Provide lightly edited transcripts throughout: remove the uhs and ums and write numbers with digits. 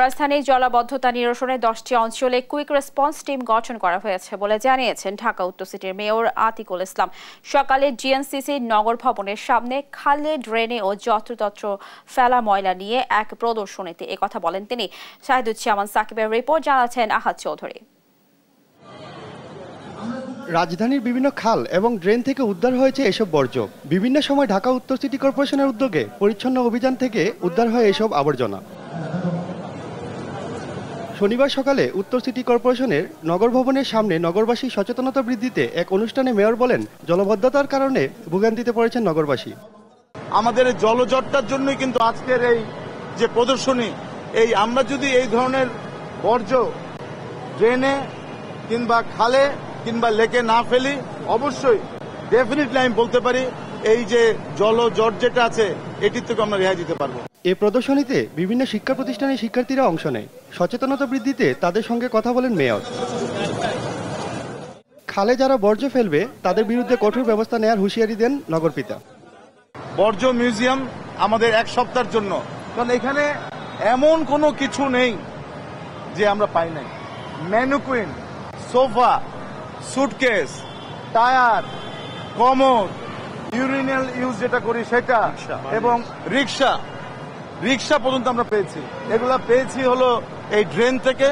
রাজধানীর জলাবদ্ধতা নিরসনে 10টি অঞ্চলে কুইক রেসপন্স টিম গঠন করা হয়েছে বলে জানিয়েছেন ঢাকা উত্তর সিটির মেয়র আতিকুল ইসলাম। সকালে জিএনসিসি নগর ভবনের সামনে খালে, ড্রেনে ও যত্রতত্র ফেলা ময়লা নিয়ে এক প্রদর্শনীতে একথা বলেন তিনি। শাহিদুজ্জামান সাকিবের রিপোর্ট, জানাচ্ছেন আহাদ চৌধুরী। রাজধানীর বিভিন্ন খাল এবং ড্রেন থেকে উদ্ধার হয়েছে এসব বর্জ্য। বিভিন্ন সময় ঢাকা উত্তর সিটি কর্পোরেশনের উদ্যোগে পরিচ্ছন্ন অভিযান থেকে উদ্ধার হয় এসব আবর্জনা। শনিবার সকালে উত্তর সিটি কর্পোরেশনের নগর ভবনের সামনে নগরবাসী সচেতনতা বৃদ্ধিতে এক অনুষ্ঠানে মেয়র বলেন, জলবদ্ধতার কারণে ভোগান্তিতে পড়েছেন নগরবাসী। আমাদের জলজটটার জন্যই কিন্তু আজকের এই যে প্রদর্শনী, এই আমরা যদি এই ধরনের বর্জ্য ড্রেনে কিংবা খালে কিংবা লেকে না ফেলি, অবশ্যই ডেফিনেটলি আমি বলতে পারি এই যে জলজট যেটা আছে এটির থেকে আমরা রেহাই দিতে পারবো। এই প্রদর্শনীতে বিভিন্ন শিক্ষা প্রতিষ্ঠানের শিক্ষার্থীরা অংশ নেয়। সচেতনতা বৃদ্ধিতে তাদের সঙ্গে কথা বলেন মেয়র। খালে যারা বর্জ্য ফেলবে তাদের বিরুদ্ধে কঠোর ব্যবস্থা নেওয়ার হুঁশিয়ারি দেন নগরপিতা। বর্জ্য মিউজিয়াম আমাদের এক সপ্তাহের জন্য, কারণ এখানে এমন কোনো কিছু নেই যে আমরা পাই নাই। Mannequin, sofa, suitcase, tyre, commode, urinal use যেটা করি সেটা, এবং রিক্সা পর্যন্ত আমরা পেয়েছি। এগুলা পেয়েছি হলো এই ড্রেন থেকে,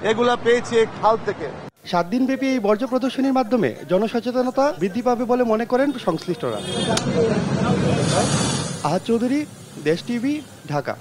এগুলা পেয়েছি এই খাল থেকে। 7 দিনব্যাপী এই বর্জ্য প্রদর্শনীর মাধ্যমে জনসচেতনতা বৃদ্ধি পাবে বলে মনে করেন সংশ্লিষ্টরা। আহাদ চৌধুরী, দেশ টিভি, ঢাকা।